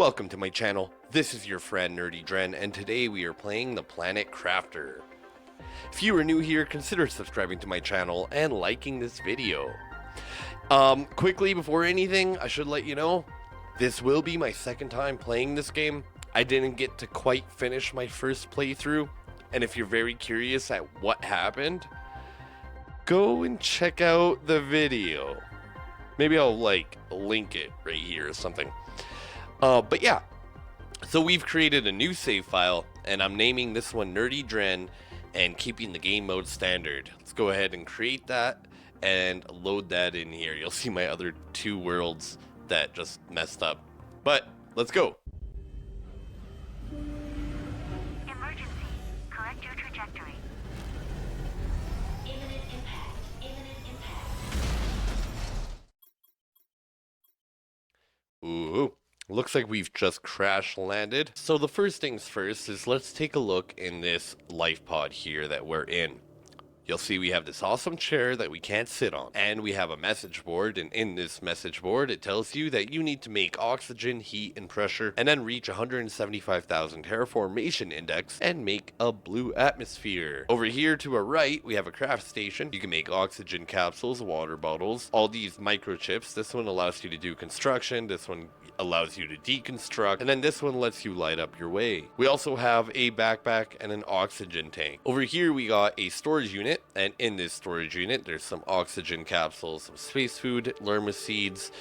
Welcome to my channel. This is your friend NerdyDren, and today we are playing the Planet Crafter. If you are new here, consider subscribing to my channel and liking this video. Quickly before anything, I should let you know, this will be my second time playing this game. I didn't get to quite finish my first playthrough, and if you're very curious at what happened, go and check out the video. Maybe I'll link it right here or something. But yeah, so we've created a new save file, and I'm naming this one NerdyDren and keeping the game mode standard. Let's go ahead and create that and load that in here. You'll see my other two worlds that just messed up. But let's go. Emergency. Correct your trajectory. Imminent impact. Imminent impact. Ooh. Looks like we've just crash landed. So the first things first is let's take a look in this life pod here that we're in. You'll see we have this awesome chair that we can't sit on, and we have a message board, and in this message board it tells you that you need to make oxygen, heat, and pressure, and then reach 175,000 terraformation index and make a blue atmosphere. Over here to our right we have a craft station. You can make oxygen capsules, water bottles, all these microchips. This one allows you to do construction, this one allows you to deconstruct, and then this one lets you light up your way. We also have a backpack and an oxygen tank. Over here we got a storage unit, and in this storage unit there's some oxygen capsules, some space food, lerma seeds,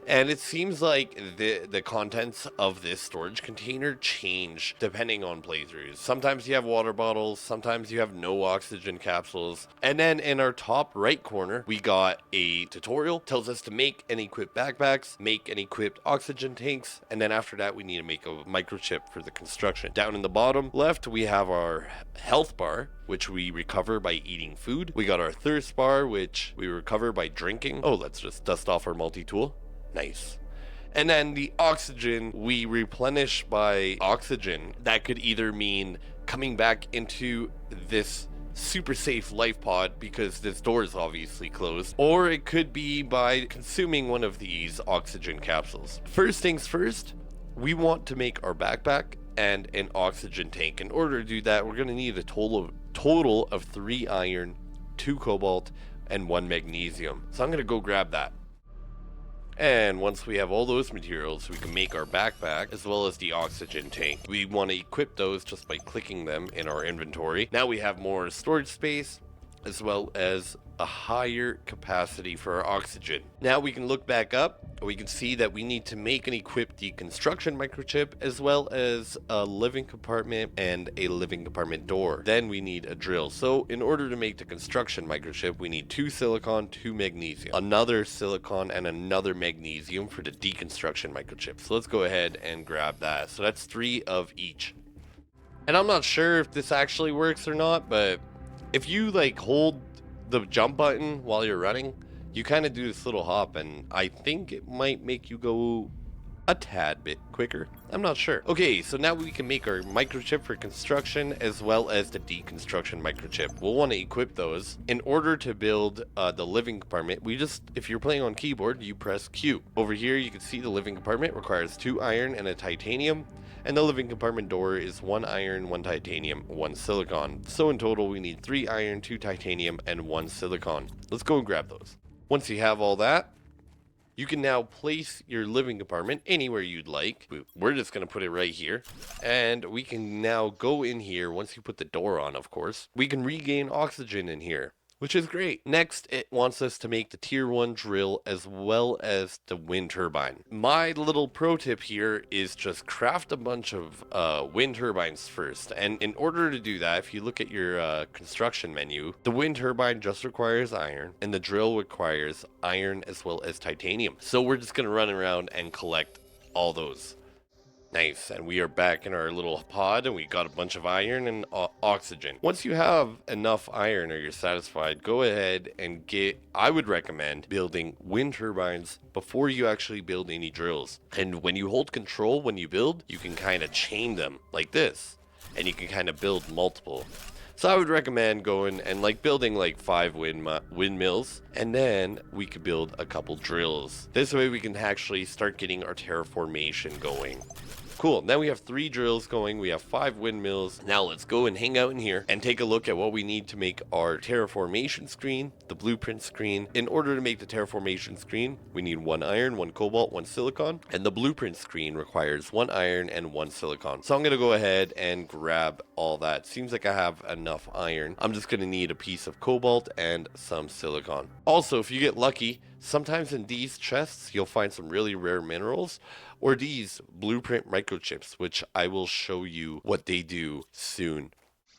and it seems like the contents of this storage container change depending on playthroughs. Sometimes you have water bottles, sometimes you have no oxygen capsules. And then in our top right corner we got a tutorial, tells us to make and equip backpacks, make and equip oxygen tanks, and then after that we need to make a microchip for the construction. Down in the bottom left we have our health bar, which we recover by eating food. We got our thirst bar, which we recover by drinking. Oh, let's just dust off our multi-tool. Nice. And then the oxygen we replenish by oxygen. That could either mean coming back into this super safe life pod because this door is obviously closed, or it could be by consuming one of these oxygen capsules. First things first, we want to make our backpack and an oxygen tank. In order to do that, we're going to need a total of 3 iron, 2 cobalt, and 1 magnesium. So I'm going to go grab that. And once we have all those materials, we can make our backpack as well as the oxygen tank. We want to equip those just by clicking them in our inventory. Now we have more storage space as well as a higher capacity for our oxygen. Now we can look back up. We can see that we need to make and equip the construction microchip as well as a living compartment and a living compartment door. Then we need a drill. So in order to make the construction microchip, we need 2 silicon, 2 magnesium, another silicon, and another magnesium for the deconstruction microchip. So let's go ahead and grab that. So that's 3 of each. And I'm not sure if this actually works or not, but if you hold the jump button while you're running, you kind of do this little hop, and I think it might make you go a tad bit quicker. I'm not sure. Okay, so now we can make our microchip for construction as well as the deconstruction microchip. We'll want to equip those. In order to build the living compartment, if you're playing on keyboard, you press Q. Over here you can see the living compartment requires 2 iron and a titanium, and the living compartment door is 1 iron, 1 titanium, 1 silicon. So in total we need 3 iron, 2 titanium, and 1 silicon. Let's go and grab those. Once you have all that, you can now place your living compartment anywhere you'd like. We're just going to put it right here. And we can now go in here. Once you put the door on, of course, we can regain oxygen in here, which is great. Next, it wants us to make the tier 1 drill as well as the wind turbine. My little pro tip here is just craft a bunch of wind turbines first. And in order to do that, if you look at your construction menu, the wind turbine just requires iron, and the drill requires iron as well as titanium. So we're just gonna run around and collect all those. Nice, and we are back in our little pod, and we got a bunch of iron and oxygen. Once you have enough iron or you're satisfied, go ahead and I would recommend building wind turbines before you actually build any drills. And when you hold control when you build, you can kind of chain them like this, and you can kind of build multiple. So I would recommend going and building 5 windmills, and then we could build a couple drills. This way we can actually start getting our terraformation going. Cool, now we have 3 drills going, we have 5 windmills. Now let's go and hang out in here and take a look at what we need to make our terraformation screen, the blueprint screen. In order to make the terraformation screen, we need 1 iron, 1 cobalt, 1 silicon, and the blueprint screen requires 1 iron and 1 silicon. So I'm gonna go ahead and grab all that. Seems like I have enough iron. I'm just gonna need a piece of cobalt and some silicon. Also, if you get lucky, sometimes in these chests you'll find some really rare minerals, or these blueprint microchips, which I will show you what they do soon.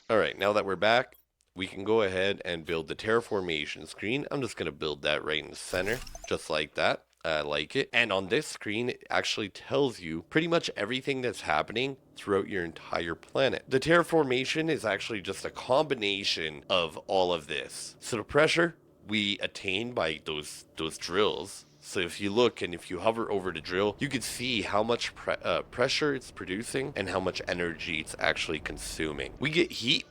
Alright, now that we're back, we can go ahead and build the terraformation screen. I'm just going to build that right in the center, just like that. I like it. And on this screen, it actually tells you pretty much everything that's happening throughout your entire planet. The terraformation is actually just a combination of all of this. So the pressure we attain by those drills. So if you look and if you hover over the drill, you can see how much pressure it's producing and how much energy it's actually consuming. We get heat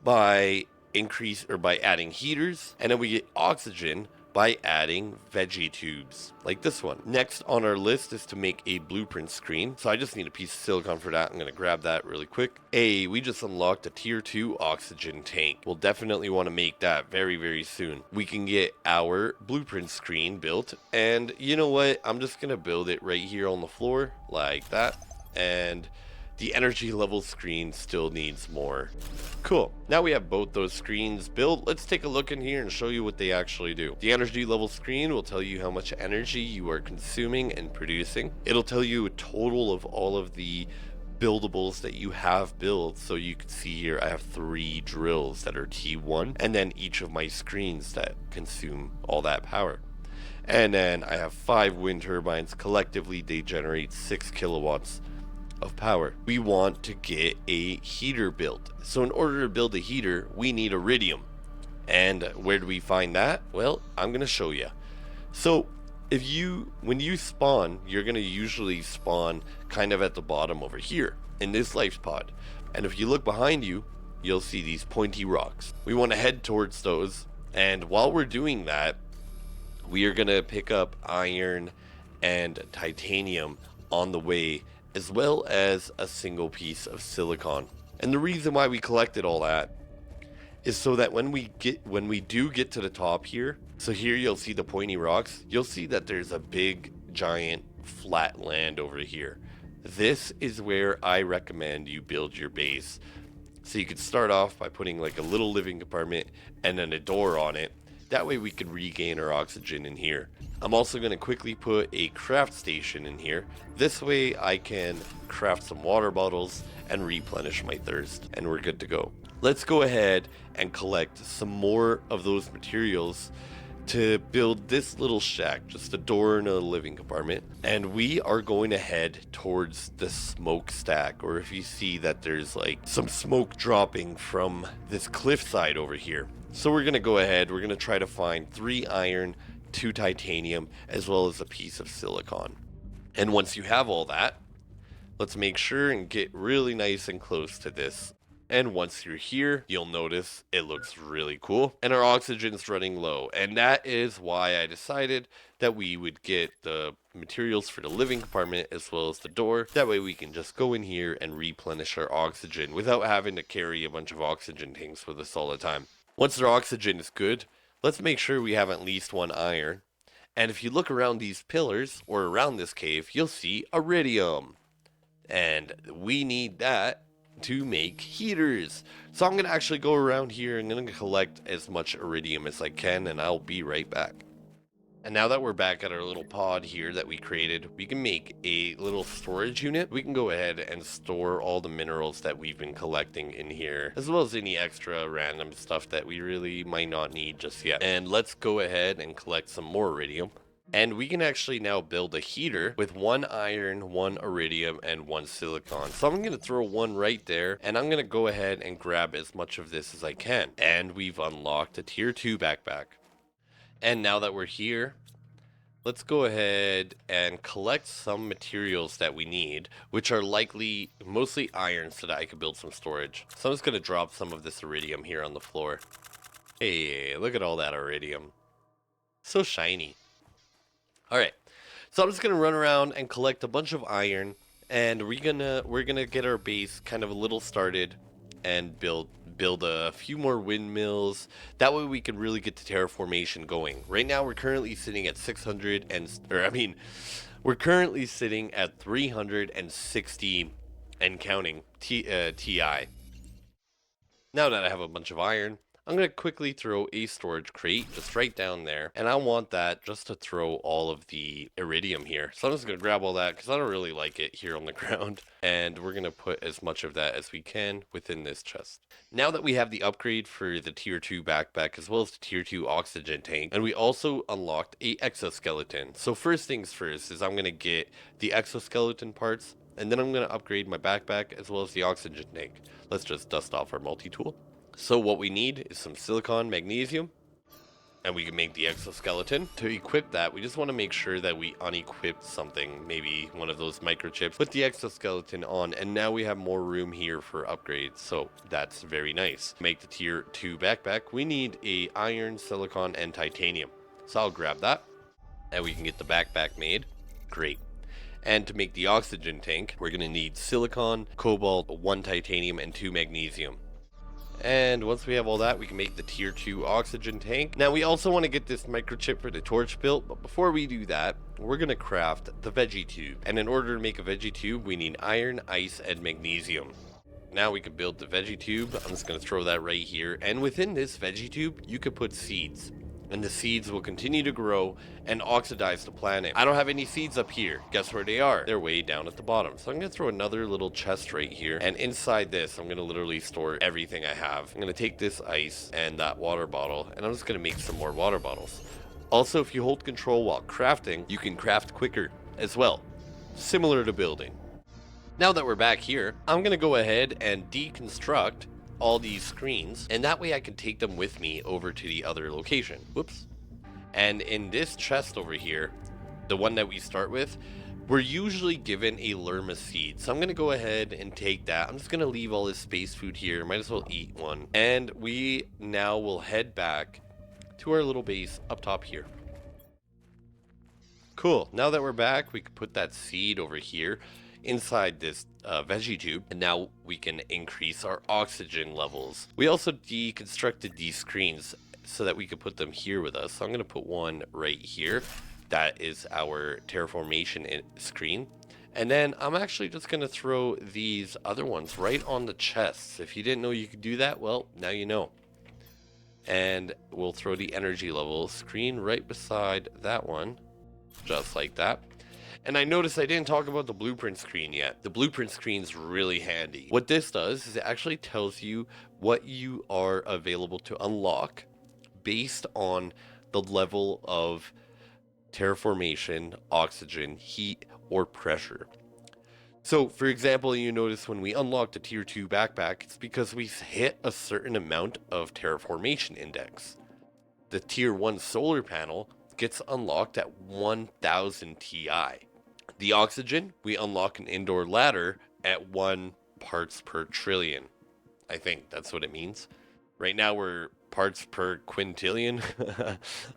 by by adding heaters, and then we get oxygen by adding veggie tubes like this one. Next on our list is to make a blueprint screen. So I just need a piece of silicon for that. I'm going to grab that really quick. Hey, we just unlocked a tier 2 oxygen tank. We'll definitely want to make that very, very soon. We can get our blueprint screen built, and you know what? I'm just going to build it right here on the floor like that. And the energy level screen still needs more. Cool. Now we have both those screens built. Let's take a look in here and show you what they actually do. The energy level screen will tell you how much energy you are consuming and producing. It'll tell you a total of all of the buildables that you have built. So you can see here I have 3 drills that are T1, and then each of my screens that consume all that power. And then I have 5 wind turbines. Collectively they generate 6 kilowatts of power. We want to get a heater built. So in order to build a heater, we need iridium. And where do we find that? Well, I'm going to show you. So when you spawn, you're going to usually spawn kind of at the bottom over here in this life pod. And if you look behind you, you'll see these pointy rocks. We want to head towards those. And while we're doing that, we are going to pick up iron and titanium on the way, as well as a single piece of silicon. And the reason why we collected all that is so that when we do get to the top here, so here you'll see the pointy rocks, you'll see that there's a big giant flat land over here. This is where I recommend you build your base. So you could start off by putting like a little living compartment and then a door on it. That way we can regain our oxygen in here. I'm also going to quickly put a craft station in here. This way I can craft some water bottles and replenish my thirst, and we're good to go. Let's go ahead and collect some more of those materials to build this little shack, just a door and a living compartment. And we are going to head towards the smokestack, or if you see that there's like some smoke dropping from this cliffside over here. So we're going to go ahead, we're going to try to find 3 iron, 2 titanium, as well as a piece of silicon. And once you have all that, let's make sure and get really nice and close to this. And once you're here, you'll notice it looks really cool. And our oxygen's running low. And that is why I decided that we would get the materials for the living compartment as well as the door. That way we can just go in here and replenish our oxygen without having to carry a bunch of oxygen tanks with us all the time. Once our oxygen is good, let's make sure we have at least 1 iron. And if you look around these pillars or around this cave, you'll see iridium. And we need that to make heaters. So I'm going to actually go around here and I'm going to collect as much iridium as I can, and I'll be right back. And now that we're back at our little pod here that we created, we can make a little storage unit. We can go ahead and store all the minerals that we've been collecting in here, as well as any extra random stuff that we really might not need just yet. And let's go ahead and collect some more iridium. And we can actually now build a heater with 1 iron, 1 iridium, and 1 silicon. So I'm going to throw 1 right there, and I'm going to go ahead and grab as much of this as I can. And we've unlocked a tier 2 backpack. And now that we're here, let's go ahead and collect some materials that we need, which are likely mostly iron, so that I can build some storage. So I'm just going to drop some of this iridium here on the floor. Hey, look at all that iridium. So shiny. Alright, so I'm just going to run around and collect a bunch of iron and we're gonna get our base kind of a little started and build a few more windmills. That way we can really get the terraformation going. Right now we're currently sitting at 600 we're currently sitting at 360 and counting TI. Now that I have a bunch of iron, I'm going to quickly throw a storage crate just right down there. And I want that just to throw all of the iridium here. So I'm just going to grab all that because I don't really like it here on the ground. And we're going to put as much of that as we can within this chest. Now that we have the upgrade for the tier 2 backpack as well as the tier 2 oxygen tank, and we also unlocked a exoskeleton. So first things first is I'm going to get the exoskeleton parts, and then I'm going to upgrade my backpack as well as the oxygen tank. Let's just dust off our multi-tool. So what we need is some silicon magnesium, and we can make the exoskeleton. To equip that, we just want to make sure that we unequip something, maybe one of those microchips. Put the exoskeleton on, and now we have more room here for upgrades, so that's very nice. To make the tier 2 backpack, we need a iron, silicon, and titanium. So I'll grab that, and we can get the backpack made. Great. And to make the oxygen tank, we're going to need silicon, cobalt, 1 titanium, and 2 magnesium. And once we have all that, we can make the tier 2 oxygen tank. Now we also want to get this microchip for the torch built, but before we do that, we're going to craft the veggie tube. And in order to make a veggie tube, we need iron, ice, and magnesium. Now we can build the veggie tube. I'm just going to throw that right here. And within this veggie tube, you could put seeds. And the seeds will continue to grow and oxidize the planet. I don't have any seeds up here. Guess where they are? They're way down at the bottom. So I'm going to throw another little chest right here. And inside this, I'm going to literally store everything I have. I'm going to take this ice and that water bottle, and I'm just going to make some more water bottles. Also, if you hold control while crafting, you can craft quicker as well. Similar to building. Now that we're back here, I'm going to go ahead and deconstruct all these screens, and that way I can take them with me over to the other location. Whoops. And in this chest over here, the one that we start with, we're usually given a lerma seed. So I'm going to go ahead and take that. I'm just going to leave all this space food here. Might as well eat one. And we now will head back to our little base up top here. Cool. Now that we're back, we can put that seed over here inside this veggie tube, and now we can increase our oxygen levels. We also deconstructed these screens so that we could put them here with us. So I'm going to put one right here. That is our terraformation screen. And then I'm actually just going to throw these other ones right on the chests. If you didn't know you could do that, well, now you know. And we'll throw the energy level screen right beside that one, just like that. And I noticed I didn't talk about the blueprint screen yet. The blueprint screen is really handy. What this does is it actually tells you what you are available to unlock based on the level of terraformation, oxygen, heat, or pressure. So, for example, you notice when we unlocked a tier 2 backpack, it's because we hit a certain amount of terraformation index. The tier 1 solar panel gets unlocked at 1000 Ti. The oxygen, we unlock an indoor ladder at 1 parts per trillion. I think that's what it means. Right now we're parts per quintillion.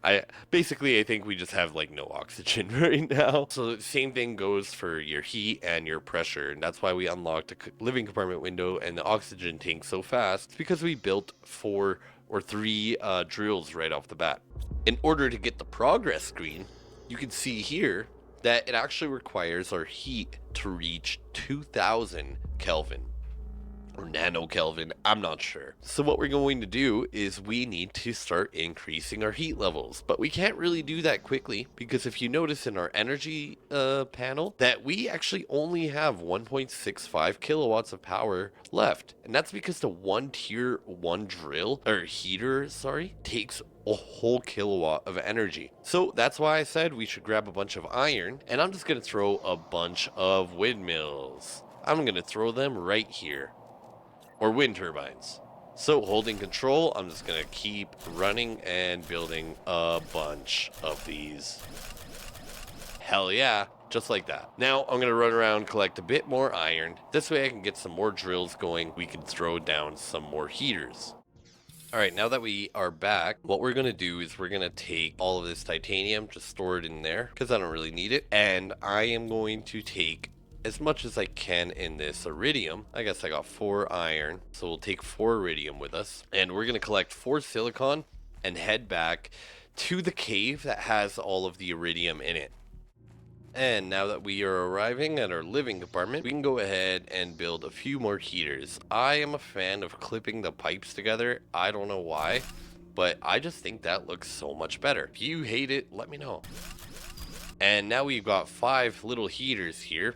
I think we just have like no oxygen right now. So the same thing goes for your heat and your pressure, and that's why we unlocked a living compartment window and the oxygen tank so fast. It's because we built 4 or 3 drills right off the bat. In order to get the progress screen, you can see here that it actually requires our heat to reach 2000 Kelvin. Or nano Kelvin, I'm not sure. So what we're going to do is we need to start increasing our heat levels, but we can't really do that quickly because if you notice in our energy panel that we actually only have 1.65 kilowatts of power left, and that's because the one tier 1 drill or heater, takes a whole kilowatt of energy. So that's why I said we should grab a bunch of iron, and I'm just gonna throw a bunch of windmills. I'm gonna throw them right here. Or wind turbines. So holding control, I'm just gonna keep running and building a bunch of these. Hell yeah, just like that. Now I'm gonna run around, collect a bit more iron. This way I can get some more drills going. We can throw down some more heaters. All right, now that we are back, what we're gonna do is we're gonna take all of this titanium, just store it in there because I don't really need it. And I am going to take as much as I can in this iridium. I guess I got 4 iron, so we'll take 4 iridium with us. And we're going to collect 4 silicon and head back to the cave that has all of the iridium in it. And now that we are arriving at our living compartment, we can go ahead and build a few more heaters. I am a fan of clipping the pipes together. I don't know why, but I just think that looks so much better. If you hate it, let me know. And now we've got 5 little heaters here,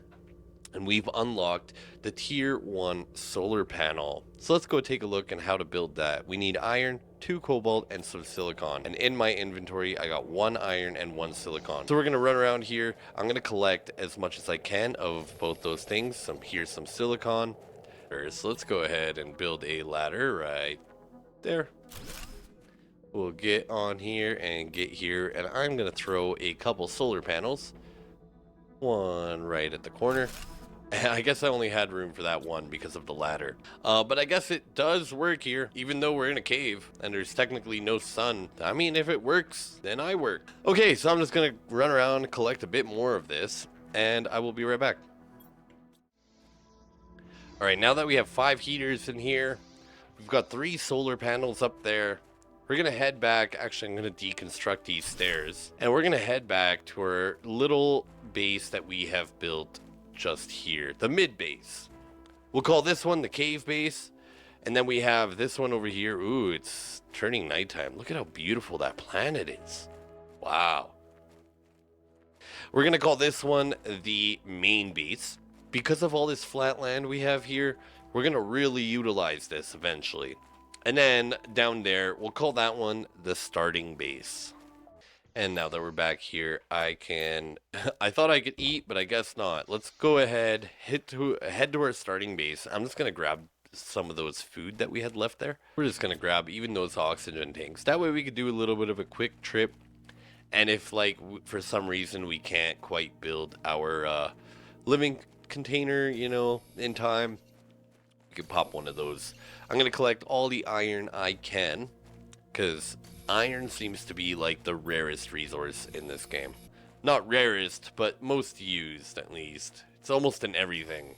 and we've unlocked the tier 1 solar panel. So let's go take a look at how to build that. We need iron, 2 cobalt, and some silicon. And in my inventory, I got 1 iron and 1 silicon. So we're gonna run around here. I'm gonna collect as much as I can of both those things. Here's some silicon. So let's go ahead and build a ladder right there. We'll get on here and get here, and I'm gonna throw a couple solar panels. One right at the corner. I guess I only had room for that one because of the ladder. But I guess it does work here, even though we're in a cave and there's technically no sun. I mean, if it works, then I work. Okay, so I'm just gonna run around and collect a bit more of this, and I will be right back. All right, now that we have 5 heaters in here, we've got 3 solar panels up there. We're gonna head back. Actually, I'm gonna deconstruct these stairs, and we're gonna head back to our little base that we have built just here, the mid base. We'll call this one the cave base, and then we have this one over here. Ooh, it's turning nighttime. Look at how beautiful that planet is. Wow. We're gonna call this one the main base. Because of all this flat land we have here, we're gonna really utilize this eventually. And then down there, we'll call that one the starting base. And now that we're back here, I thought I could eat, but I guess not. Let's go ahead, head to our starting base. I'm just gonna grab some of those food that we had left there. We're just gonna grab even those oxygen tanks. That way we could do a little bit of a quick trip. And if like for some reason we can't quite build our living container, you know, in time, we could pop one of those. I'm gonna collect all the iron I can, because iron seems to be like the rarest resource in this game. Not rarest, but most used at least. It's almost in everything.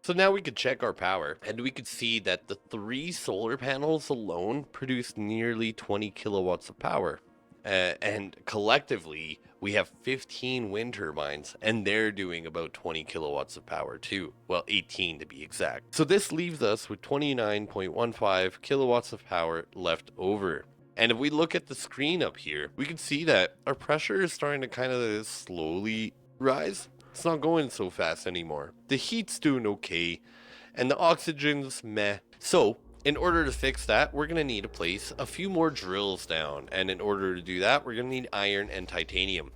So now we could check our power, and we could see that the 3 solar panels alone produce nearly 20 kilowatts of power. And collectively, we have 15 wind turbines, and they're doing about 20 kilowatts of power too. Well, 18 to be exact. So this leaves us with 29.15 kilowatts of power left over. And if we look at the screen up here, we can see that our pressure is starting to kind of slowly rise. It's not going so fast anymore. The heat's doing okay, and the oxygen's meh. So in order to fix that, we're going to need to place a few more drills down. And in order to do that, we're going to need iron and titanium.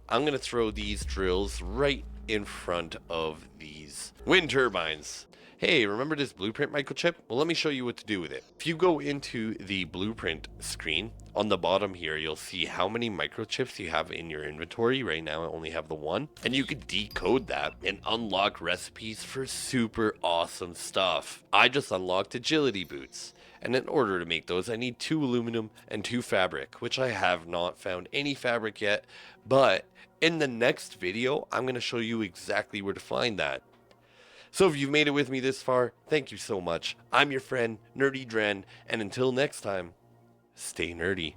I'm going to throw these drills right in front of these wind turbines. Hey, remember this blueprint microchip? Well, let me show you what to do with it. If you go into the blueprint screen, on the bottom here, you'll see how many microchips you have in your inventory. Right now, I only have the 1. And you can decode that and unlock recipes for super awesome stuff. I just unlocked agility boots. And in order to make those, I need 2 aluminum and 2 fabric, which I have not found any fabric yet. But in the next video, I'm going to show you exactly where to find that. So if you've made it with me this far, thank you so much. I'm your friend, NerdyDren, and until next time, stay nerdy.